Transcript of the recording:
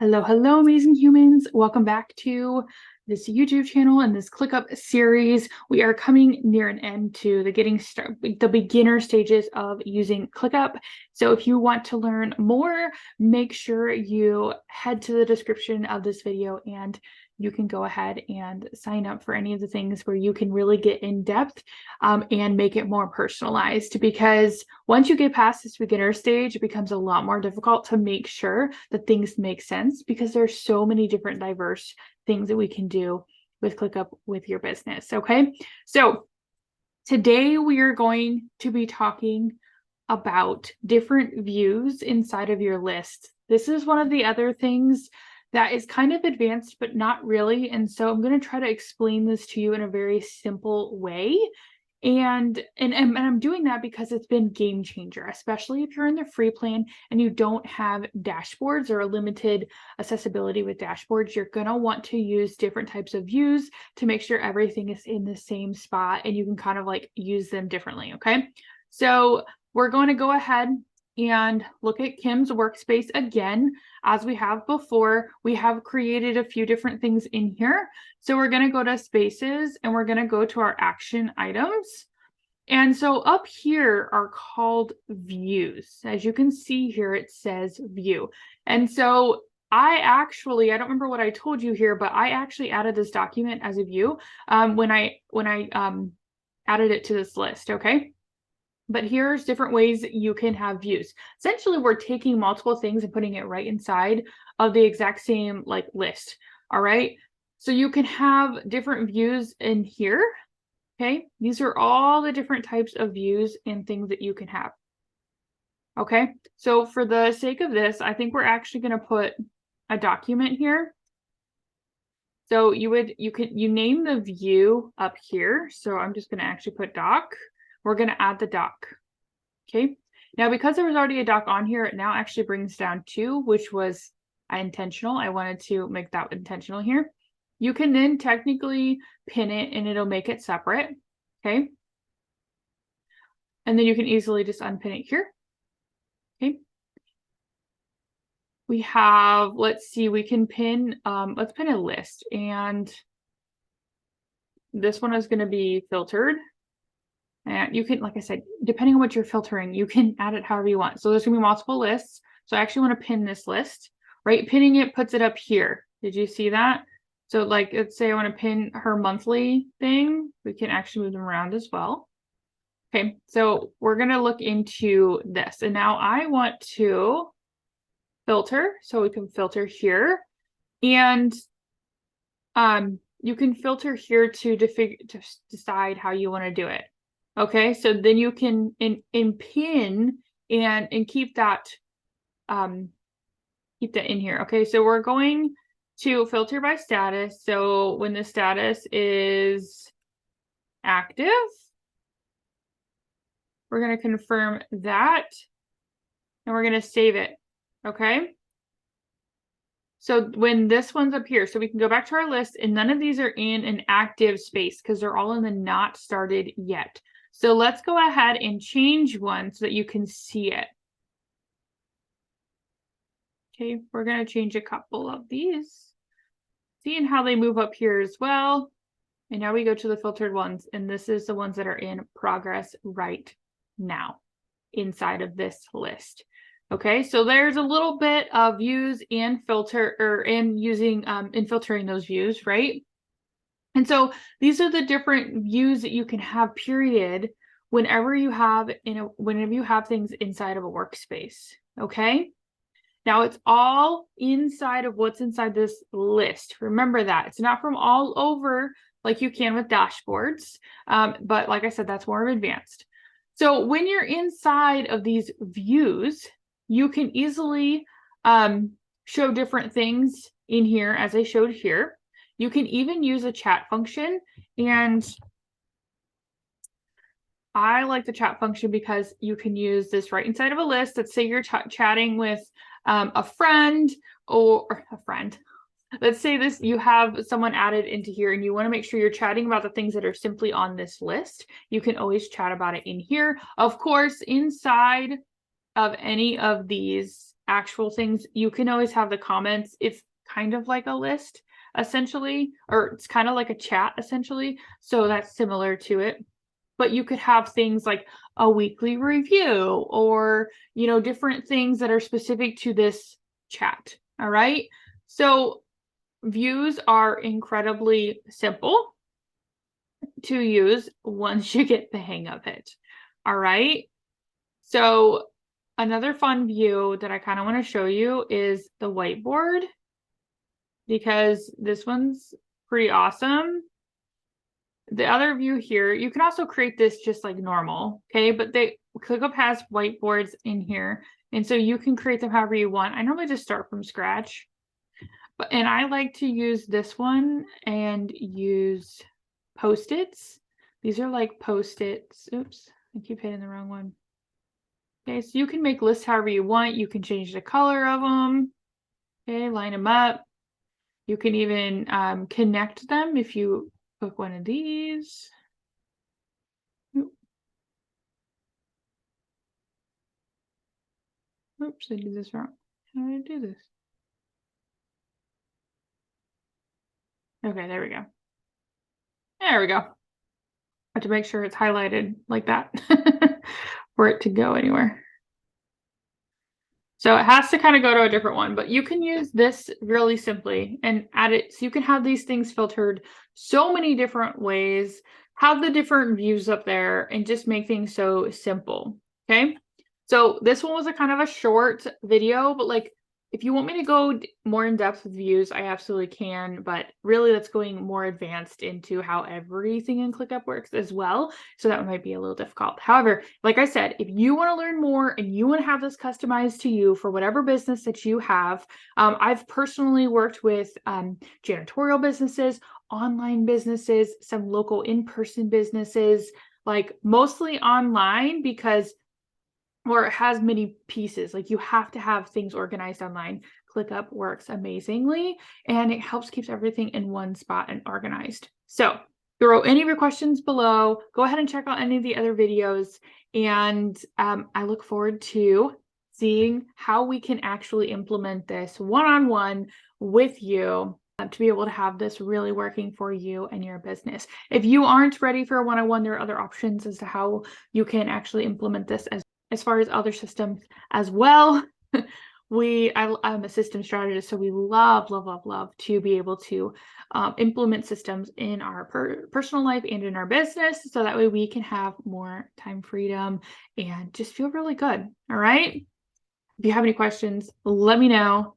Hello, hello, amazing humans. Welcome back to this YouTube channel and this ClickUp series. We are coming near an end to the beginner stages of using ClickUp. So if you want to learn more, make sure you head to the description of this video and you can go ahead and sign up for any of the things where you can really get in depth and make it more personalized, because once you get past this beginner stage, it becomes a lot more difficult to make sure that things make sense, because there's so many different diverse things that we can do with ClickUp with your business. Okay, so today we are going to be talking about different views inside of your list. This is one of the other things that is kind of advanced, but not really. And so I'm going to try to explain this to you in a very simple way. And I'm doing that because it's been game changer, especially if you're in the free plan and you don't have dashboards or a limited accessibility with dashboards. You're going to want to use different types of views to make sure everything is in the same spot and you can kind of like use them differently. Okay, so we're going to go ahead and look at Kim's workspace again. As we have before, we have created a few different things in here. So we're going to go to spaces and we're going to go to our action items. And so up here are called views. As you can see here, it says view. And so I don't remember what I told you here, but I actually added this document as a view when I added it to this list. Okay. But here's different ways that you can have views. Essentially, we're taking multiple things and putting it right inside of the exact same like list. All right. So you can have different views in here. Okay. These are all the different types of views and things that you can have. Okay. So for the sake of this, I think we're actually going to put a document here. So you name the view up here. So I'm just going to actually put doc. We're going to add the doc. Okay. Now, because there was already a doc on here, it now actually brings down 2, which was intentional. I wanted to make that intentional here. You can then technically pin it and it'll make it separate. Okay. And then you can easily just unpin it here. Okay. We have, let's see, we can pin, let's pin a list, and this one is going to be filtered. And you can, like I said, depending on what you're filtering, you can add it however you want. So there's going to be multiple lists. So I actually want to pin this list, right? Pinning it puts it up here. Did you see that? So like, let's say I want to pin her monthly thing. We can actually move them around as well. Okay, so we're going to look into this. And now I want to filter. So we can filter here. And you can filter here to decide how you want to do it. Okay, so then you can pin and keep that in here. Okay, so we're going to filter by status. So when the status is active, we're going to confirm that and we're going to save it. Okay, so when this one's up here, so we can go back to our list, and none of these are in an active space because they're all in the not started yet. So let's go ahead and change one so that you can see it. Okay, we're going to change a couple of these, seeing how they move up here as well. And now we go to the filtered ones, and this is the ones that are in progress right now inside of this list. Okay, so there's a little bit of views and filter, or in using in filtering those views, right? And so these are the different views that you can have, period, whenever you have things inside of a workspace. Okay. Now it's all inside of what's inside this list. Remember that it's not from all over like you can with dashboards. But like I said, that's more advanced. So when you're inside of these views, you can easily show different things in here, as I showed here. You can even use a chat function, and I like the chat function because you can use this right inside of a list. Let's say you're chatting with a friend or a friend. Let's say you have someone added into here and you want to make sure you're chatting about the things that are simply on this list. You can always chat about it in here. Of course, inside of any of these actual things, you can always have the comments. It's kind of like a list essentially, or it's kind of like a chat essentially. So that's similar to it. But you could have things like a weekly review or, different things that are specific to this chat. All right. So views are incredibly simple to use once you get the hang of it. All right. So another fun view that I kind of want to show you is the whiteboard, because this one's pretty awesome. The other view here, you can also create this just like normal, okay? But ClickUp has whiteboards in here, and so you can create them however you want. I normally just start from scratch, and I like to use this one and use Post-its. These are like Post-its. Oops, I keep hitting the wrong one. Okay, so you can make lists however you want. You can change the color of them. Okay, line them up. You can even connect them if you click one of these. Oops, I did this wrong. How did I do this? Okay, there we go. There we go. I have to make sure it's highlighted like that for it to go anywhere. So it has to kind of go to a different one, but you can use this really simply and add it. So you can have these things filtered so many different ways, have the different views up there, and just make things so simple. Okay. So this one was a kind of a short video, but like, if you want me to go more in depth with views, I absolutely can, but really that's going more advanced into how everything in ClickUp works as well. So that might be a little difficult. However, like I said, if you want to learn more and you want to have this customized to you for whatever business that you have, I've personally worked with janitorial businesses, online businesses, some local in-person businesses, like mostly online, because or it has many pieces. Like you have to have things organized online. ClickUp works amazingly, and it helps keeps everything in one spot and organized. So throw any of your questions below. Go ahead and check out any of the other videos, and I look forward to seeing how we can actually implement this one-on-one with you to be able to have this really working for you and your business. If you aren't ready for a one-on-one, there are other options as to how you can actually implement this as far as other systems as well. I'm a system strategist, so we love to be able to implement systems in our personal life and in our business, so that way we can have more time freedom and just feel really good. All right. If you have any questions, let me know.